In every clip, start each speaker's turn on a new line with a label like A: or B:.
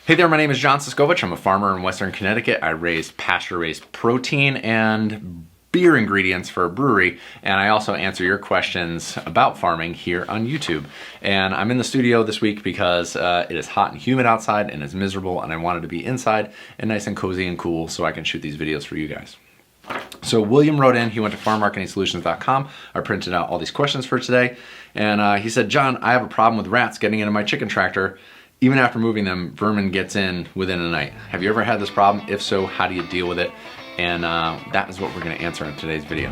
A: Hey there, my name is John Siskovich. I'm a farmer in Western Connecticut. I raise pasture-raised protein and beer ingredients for a brewery, and I also answer your questions about farming here on YouTube. And I'm in the studio this week because it is hot and humid outside and it's miserable, and I wanted to be inside and nice and cozy and cool so I can shoot these videos for you guys. So William wrote in, he went to farmmarketingsolutions.com. I printed out all these questions for today, and he said, John, I have a problem with rats getting into my chicken tractor. Even after moving them, vermin gets in within a night. Have you ever had this problem? If so, how do you deal with it? And that is what we're gonna answer in today's video.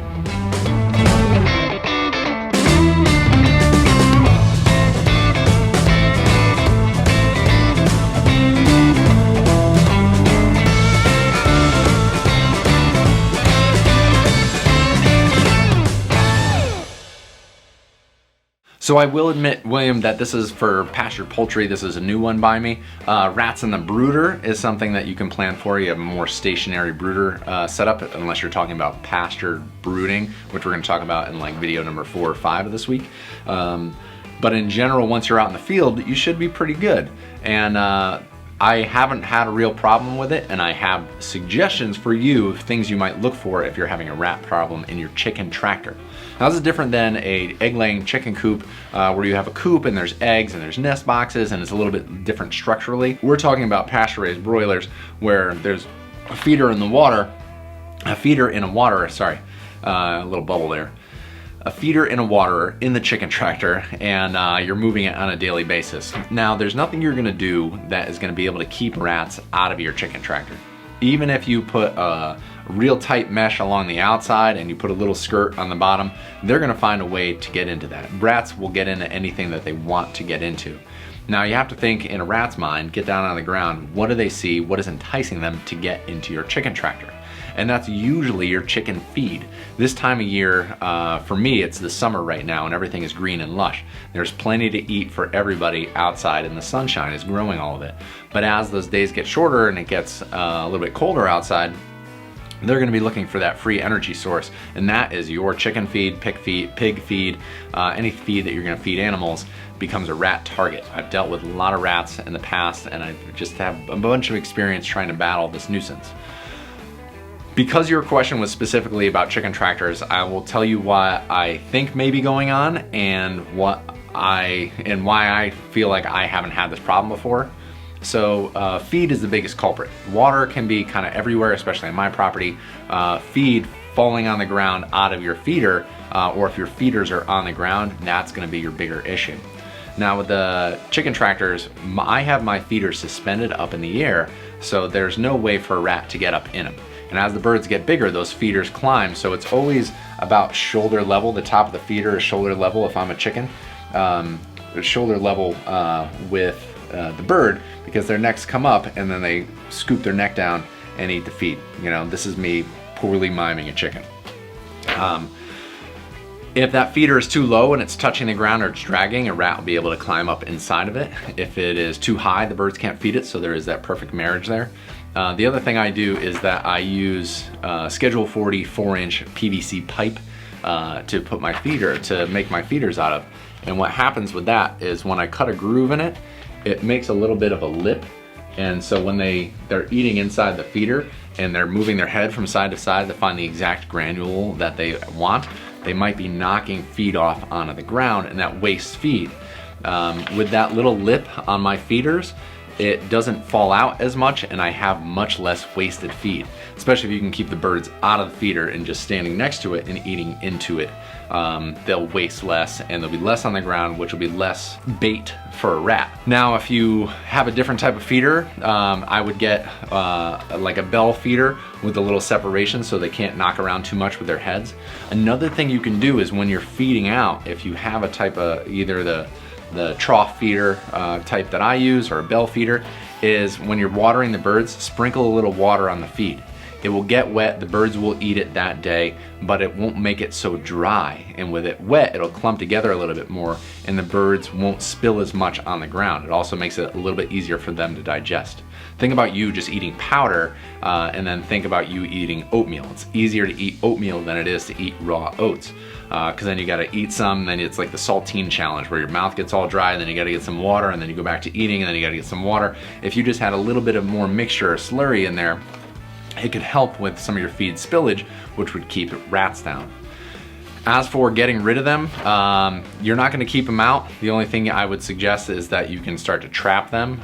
A: So I will admit, William, that this is for pasture poultry. This is a new one by me. Rats in the brooder is something that you can plan for. You have a more stationary brooder setup, unless you're talking about pasture brooding, which we're gonna talk about in like video number 4 or 5 of this week. But in general, once you're out in the field, you should be pretty good. And I haven't had a real problem with it, and I have suggestions for you of things you might look for if you're having a rat problem in your chicken tractor. Now this is different than a egg-laying chicken coop where you have a coop and there's eggs and there's nest boxes and it's a little bit different structurally. We're talking about pasture-raised broilers where there's a feeder in the water, a little bubble there. A feeder in a waterer in the chicken tractor, and you're moving it on a daily basis. Now, there's nothing you're gonna do that is gonna be able to keep rats out of your chicken tractor. Even if you put a real tight mesh along the outside and you put a little skirt on the bottom, they're gonna find a way to get into that. Rats will get into anything that they want to get into. Now, you have to think in a rat's mind, get down on the ground, what do they see, what is enticing them to get into your chicken tractor? And that's usually your chicken feed. This time of year, for me, it's the summer right now and everything is green and lush. There's plenty to eat for everybody outside and the sunshine is growing all of it. But as those days get shorter and it gets a little bit colder outside, they're gonna be looking for that free energy source, and that is your chicken feed, pig feed, any feed that you're gonna feed animals becomes a rat target. I've dealt with a lot of rats in the past, and I just have a bunch of experience trying to battle this nuisance. Because your question was specifically about chicken tractors, I will tell you what I think may be going on and why I feel like I haven't had this problem before. So feed is the biggest culprit. Water can be kind of everywhere, especially on my property. Feed falling on the ground out of your feeder, or if your feeders are on the ground, that's gonna be your bigger issue. Now with the chicken tractors, I have my feeders suspended up in the air, so there's no way for a rat to get up in them. And as the birds get bigger, those feeders climb, so it's always about shoulder level. The top of the feeder is shoulder level if I'm a chicken. Shoulder level with the bird, because their necks come up and then they scoop their neck down and eat the feed. You know, this is me poorly miming a chicken. If that feeder is too low and it's touching the ground or it's dragging, a rat will be able to climb up inside of it. If it is too high, the birds can't feed it, so there is that perfect marriage there. The other thing I do is that I use Schedule 40 4-inch PVC pipe to put my feeder, to make my feeders out of. And what happens with that is when I cut a groove in it, it makes a little bit of a lip. And so when they're eating inside the feeder and they're moving their head from side to side to find the exact granule that they want, they might be knocking feed off onto the ground, and that wastes feed. With that little lip on my feeders, it doesn't fall out as much and I have much less wasted feed, especially if you can keep the birds out of the feeder and just standing next to it and eating into it. They'll waste less and there'll be less on the ground, which will be less bait for a rat. Now, if you have a different type of feeder, I would get like a bell feeder with a little separation so they can't knock around too much with their heads. Another thing you can do is when you're feeding out, if you have a type of either the trough feeder type that I use or a bell feeder, is when you're watering the birds, sprinkle a little water on the feed. It will get wet, the birds will eat it that day, but it won't make it so dry. And with it wet, it'll clump together a little bit more and the birds won't spill as much on the ground. It also makes it a little bit easier for them to digest. Think about you just eating powder and then think about you eating oatmeal. It's easier to eat oatmeal than it is to eat raw oats. Because then you gotta eat some, then it's like the saltine challenge where your mouth gets all dry, and then you gotta get some water, and then you go back to eating, and then you gotta get some water. If you just had a little bit of more mixture or slurry in there, it could help with some of your feed spillage, which would keep rats down. As for getting rid of them, you're not gonna keep them out. The only thing I would suggest is that you can start to trap them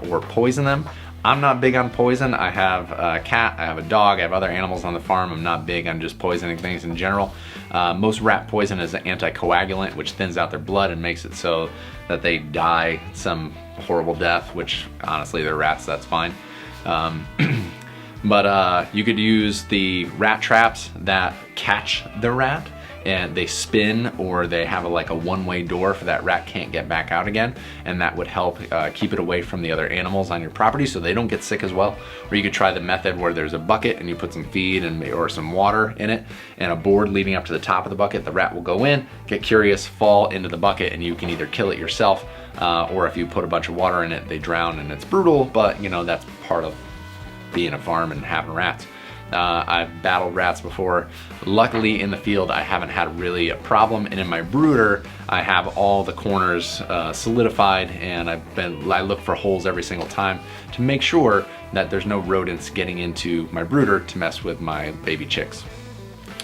A: or poison them. I'm not big on poison. I have a cat, I have a dog, I have other animals on the farm. I'm not big on just poisoning things in general. Most rat poison is an anticoagulant, which thins out their blood and makes it so that they die some horrible death, which honestly, they're rats, that's fine. But you could use the rat traps that catch the rat, and they spin, or they have like a one-way door for that rat can't get back out again, and that would help keep it away from the other animals on your property so they don't get sick as well. Or you could try the method where there's a bucket and you put some feed and or some water in it and a board leading up to the top of the bucket. The rat will go in, get curious, fall into the bucket, and you can either kill it yourself or if you put a bunch of water in it, they drown, and it's brutal, but you know, that's part of being a farm and having rats. I've battled rats before. Luckily in the field I haven't had really a problem, and in my brooder I have all the corners solidified, and I look for holes every single time to make sure that there's no rodents getting into my brooder to mess with my baby chicks.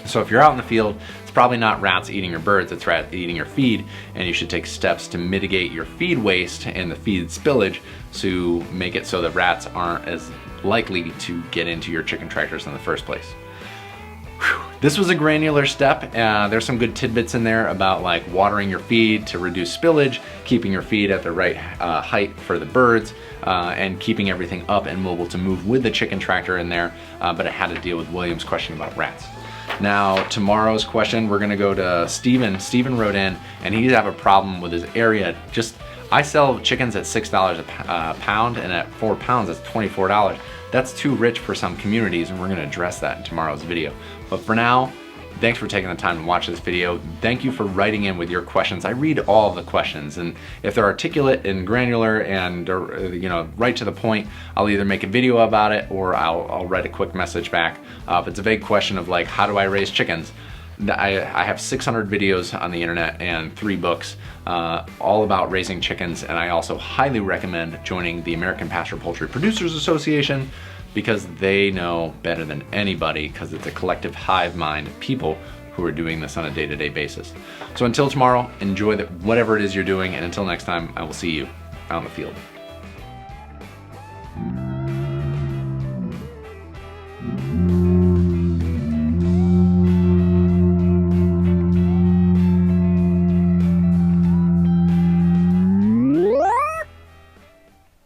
A: So if you're out in the field, it's probably not rats eating your birds, it's rats eating your feed, and you should take steps to mitigate your feed waste and the feed spillage to make it so that rats aren't as likely to get into your chicken tractors in the first place. Whew. This was a granular step. There's some good tidbits in there about like watering your feed to reduce spillage, keeping your feed at the right height for the birds, and keeping everything up and mobile to move with the chicken tractor in there, but it had to deal with William's question about rats. Now, tomorrow's question, we're gonna go to Steven. Steven wrote in, and he have a problem with his area. I sell chickens at $6 a pound, and at 4 pounds, that's $24. That's too rich for some communities, and we're gonna address that in tomorrow's video. But for now, thanks for taking the time to watch this video. Thank you for writing in with your questions. I read all of the questions, and if they're articulate and granular and you know, right to the point, I'll either make a video about it or I'll write a quick message back. If it's a vague question of like, how do I raise chickens? I have 600 videos on the internet and 3 books all about raising chickens, and I also highly recommend joining the American Pasture Poultry Producers Association because they know better than anybody, because it's a collective hive mind of people who are doing this on a day-to-day basis. So until tomorrow, enjoy whatever it is you're doing, and until next time, I will see you out in the field.